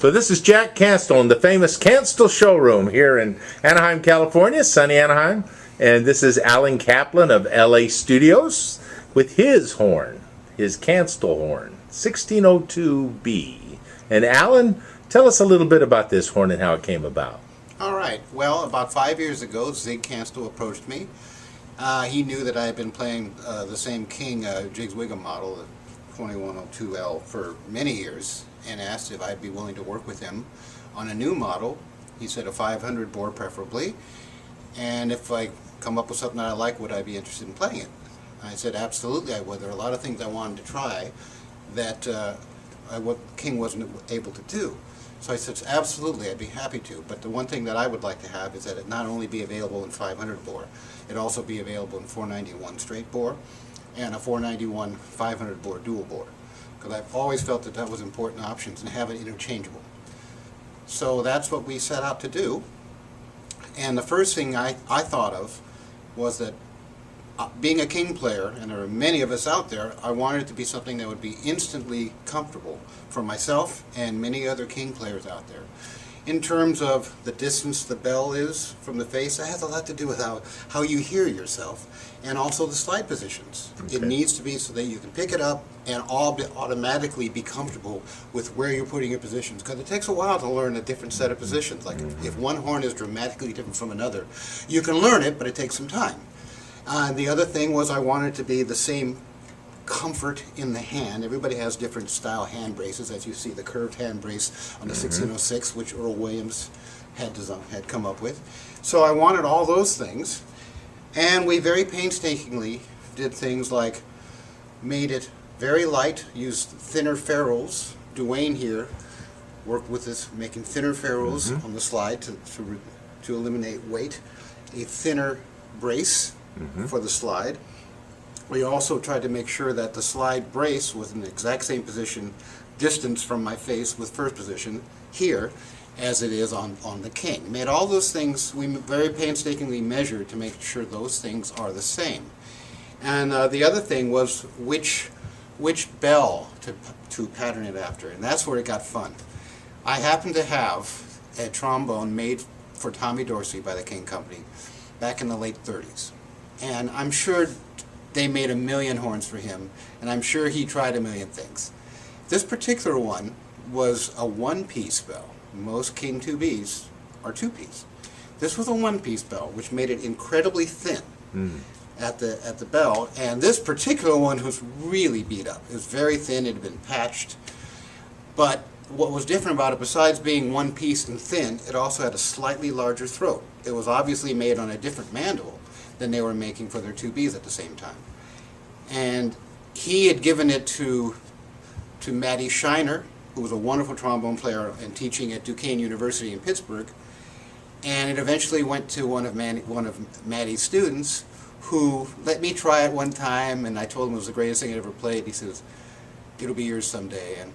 So this is Jack Kanstul in the famous Kanstul showroom here in Anaheim, California, sunny Anaheim. And this is Alan Kaplan of LA Studios with his horn, his Kanstul horn, 1602B. And Alan, tell us a little bit about this horn and how it came about. All right. Well, about 5 years ago, Zig Kanstul approached me. He knew that I had been playing the same King Jiggs Wiggum model, the 2102L, for many years, and asked if I'd be willing to work with him on a new model. He said a 500 bore preferably, and if I come up with something that I like, would I be interested in playing it? I said absolutely I would. There are a lot of things I wanted to try that what King wasn't able to do. So I said absolutely, I'd be happy to, but the one thing that I would like to have is that it not only be available in 500 bore, it also be available in 491 straight bore and a 491 500 bore dual bore, because I've always felt that that was important options and have it interchangeable. So that's what we set out to do, and the first thing I thought of was that being a King player, and there are many of us out there, I wanted it to be something that would be instantly comfortable for myself and many other King players out there. In terms of the distance the bell is from the face, that has a lot to do with how you hear yourself, and also the slide positions. Okay. It needs to be so that you can pick it up and automatically be comfortable with where you're putting your positions, because it takes a while to learn a different set of positions. Like if one horn is dramatically different from another, you can learn it, but it takes some time. The other thing was I wanted it to be the same comfort in the hand. Everybody has different style hand braces, as you see the curved hand brace on the 1606, which Earl Williams had come up with. So I wanted all those things, and we very painstakingly did things like made it very light, used thinner ferrules. Duane here worked with this, making thinner ferrules on the slide to eliminate weight, a thinner brace for the slide. We also tried to make sure that the slide brace was in the exact same position, distance from my face with first position here, as it is on the King. Made all those things, we very painstakingly measured to make sure those things are the same. And the other thing was which bell to pattern it after, and that's where it got fun. I happened to have a trombone made for Tommy Dorsey by the King Company back in the late 30s. And I'm sure they made a million horns for him, and I'm sure he tried a million things. This particular one was a one-piece bell. Most King 2Bs are two-piece. This was a one-piece bell, which made it incredibly thin at the bell, and this particular one was really beat up. It was very thin, it had been patched, but what was different about it, besides being one piece and thin, it also had a slightly larger throat. It was obviously made on a different mandrel than they were making for their 2Bs at the same time. And he had given it to Matty Shiner, who was a wonderful trombone player and teaching at Duquesne University in Pittsburgh, and it eventually went to one of Matty's students, who let me try it one time, and I told him it was the greatest thing I ever played. He says, it'll be yours someday. And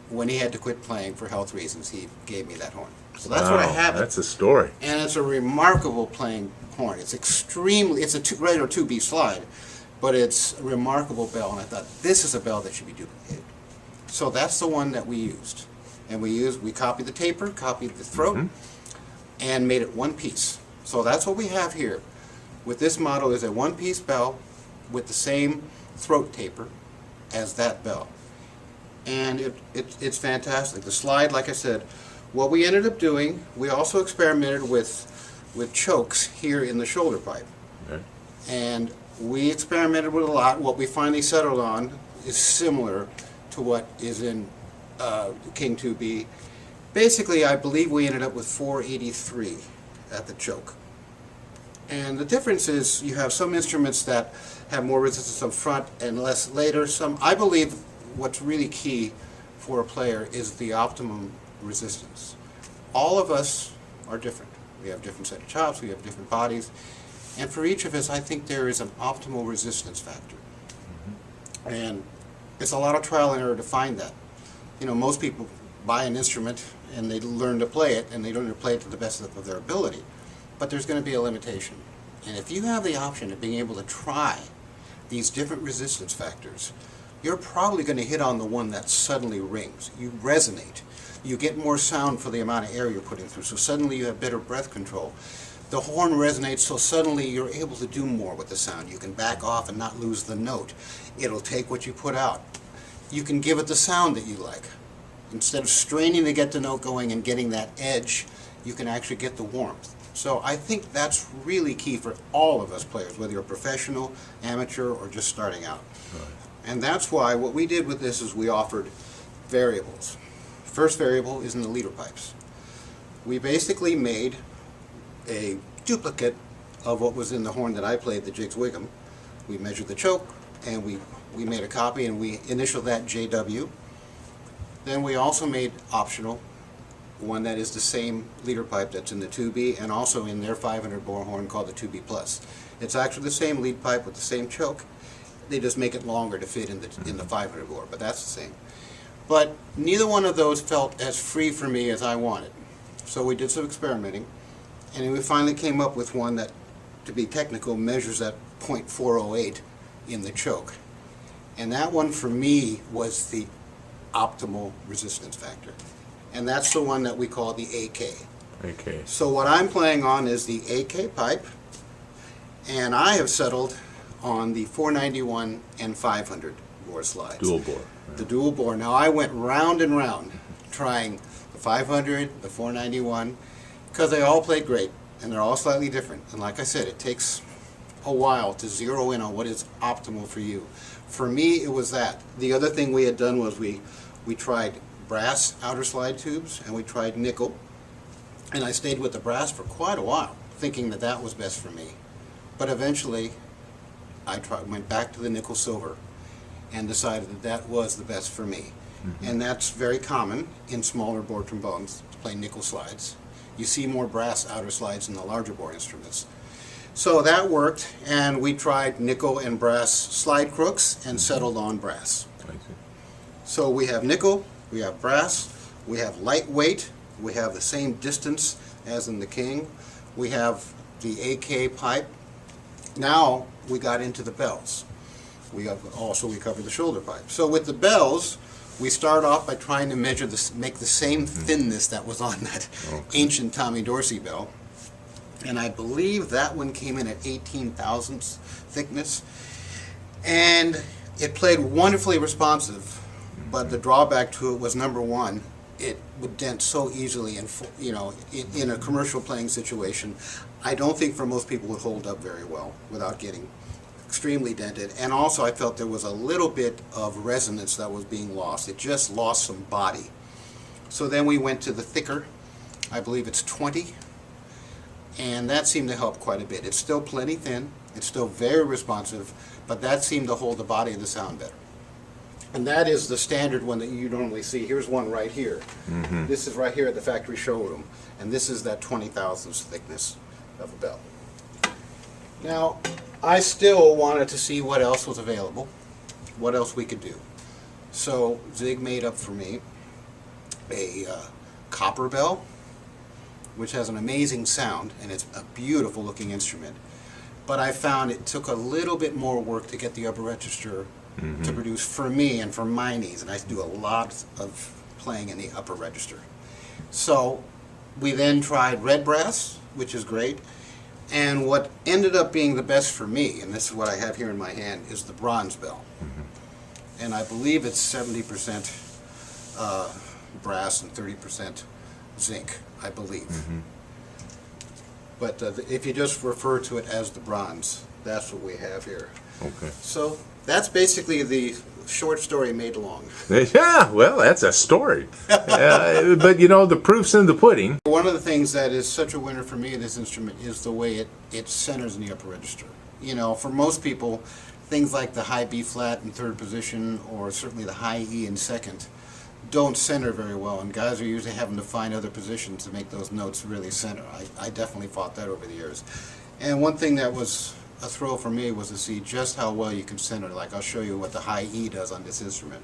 when he had to quit playing for health reasons, he gave me that horn. So that's what I have. That's a story. And it's a remarkable playing horn. It's it's a regular 2B slide, but it's a remarkable bell, and I thought this is a bell that should be duplicated. So that's the one that we used. And we copied the taper, copied the throat, and made it one piece. So that's what we have here. With this model is a one-piece bell with the same throat taper as that bell. And it's fantastic. The slide, like I said, what we ended up doing, we also experimented with chokes here in the shoulder pipe. And we experimented with a lot. What we finally settled on is similar to what is in King 2B. Basically, I believe we ended up with 483 at the choke. And the difference is you have some instruments that have more resistance up front and less later. I believe what's really key for a player is the optimum resistance. All of us are different. We have different set of chops, we have different bodies, and for each of us I think there is an optimal resistance factor. And it's a lot of trial and error to find that. You know, most people buy an instrument and they learn to play it, and they learn to play it to the best of their ability. But there's going to be a limitation. And if you have the option of being able to try these different resistance factors, you're probably going to hit on the one that suddenly rings. You resonate. You get more sound for the amount of air you're putting through, so suddenly you have better breath control. The horn resonates, so suddenly you're able to do more with the sound. You can back off and not lose the note. It'll take what you put out. You can give it the sound that you like. Instead of straining to get the note going and getting that edge, you can actually get the warmth. So I think that's really key for all of us players, whether you're professional, amateur, or just starting out. Right. And that's why what we did with this is we offered variables. First variable is in the leader pipes. We basically made a duplicate of what was in the horn that I played, the Jiggs Wiggum. We measured the choke, and we made a copy, and we initialed that JW. Then we also made optional one that is the same leader pipe that's in the 2B and also in their 500 bore horn called the 2B Plus. It's actually the same lead pipe with the same choke. They just make it longer to fit in the 500 bore, but that's the same. But neither one of those felt as free for me as I wanted. So we did some experimenting, and we finally came up with one that, to be technical, measures at .408 in the choke. And that one for me was the optimal resistance factor. And that's the one that we call the AK. Okay. So what I'm playing on is the AK pipe, and I have settled on the 491 and 500 bore slides. Dual bore. The dual bore. Now I went round and round trying the 500, the 491, because they all play great, and they're all slightly different. And like I said, it takes a while to zero in on what is optimal for you. For me, it was that. The other thing we had done was we tried brass outer slide tubes, and we tried nickel, and I stayed with the brass for quite a while, thinking that that was best for me. But eventually, I went back to the nickel silver and decided that that was the best for me. Mm-hmm. And that's very common in smaller bore trombones to play nickel slides. You see more brass outer slides in the larger bore instruments. So that worked, and we tried nickel and brass slide crooks and settled on brass. I see. So we have nickel, we have brass, we have lightweight, we have the same distance as in the King, we have the AK pipe. Now we got into the bells. We covered the shoulder pipe. So with the bells, we start off by trying to measure make the same thinness that was on that ancient Tommy Dorsey bell. And I believe that one came in at 18 thousandths thickness. And it played wonderfully responsive, but the drawback to it was, number one, it would dent so easily in a commercial playing situation. I don't think for most people would hold up very well without getting extremely dented. And also I felt there was a little bit of resonance that was being lost. It just lost some body. So then we went to the thicker, I believe it's 20, and that seemed to help quite a bit. It's still plenty thin, it's still very responsive, but that seemed to hold the body of the sound better. And that is the standard one that you normally see. Here's one right here. Mm-hmm. This is right here at the factory showroom, and this is that 20 thousandths thickness of a bell. Now, I still wanted to see what else was available, what else we could do. So Zig made up for me a copper bell, which has an amazing sound, and it's a beautiful looking instrument. But I found it took a little bit more work to get the upper register to produce for me and for my needs, and I do a lot of playing in the upper register. So we then tried red brass, which is great, and what ended up being the best for me, and this is what I have here in my hand, is the bronze bell. And I believe it's 70% brass and 30% zinc, I believe. But if you just refer to it as the bronze, that's what we have here. Okay. So that's basically the short story made long. Yeah, well, that's a story. But you know, the proof's in the pudding. One of the things that is such a winner for me in this instrument is the way it centers in the upper register. You know, for most people, things like the high B flat in third position, or certainly the high E in second, don't center very well, and guys are usually having to find other positions to make those notes really center. I definitely fought that over the years. And one thing that was a thrill for me was to see just how well you can center. Like, I'll show you what the high E does on this instrument.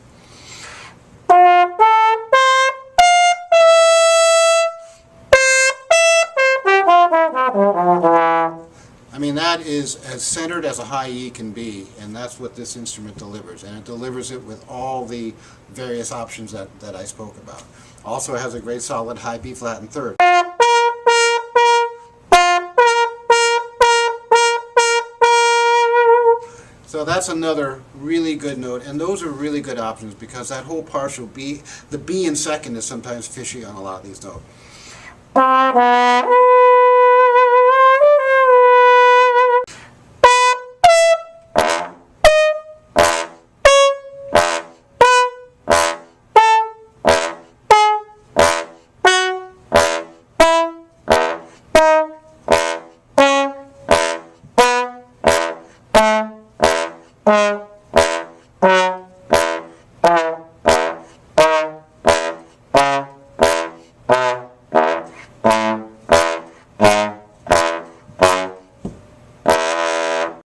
I mean, that is as centered as a high E can be, and that's what this instrument delivers. And it delivers it with all the various options that I spoke about. Also has a great solid high B flat and third. So that's another really good note, and those are really good options because that whole partial B, the B in second is sometimes fishy on a lot of these notes.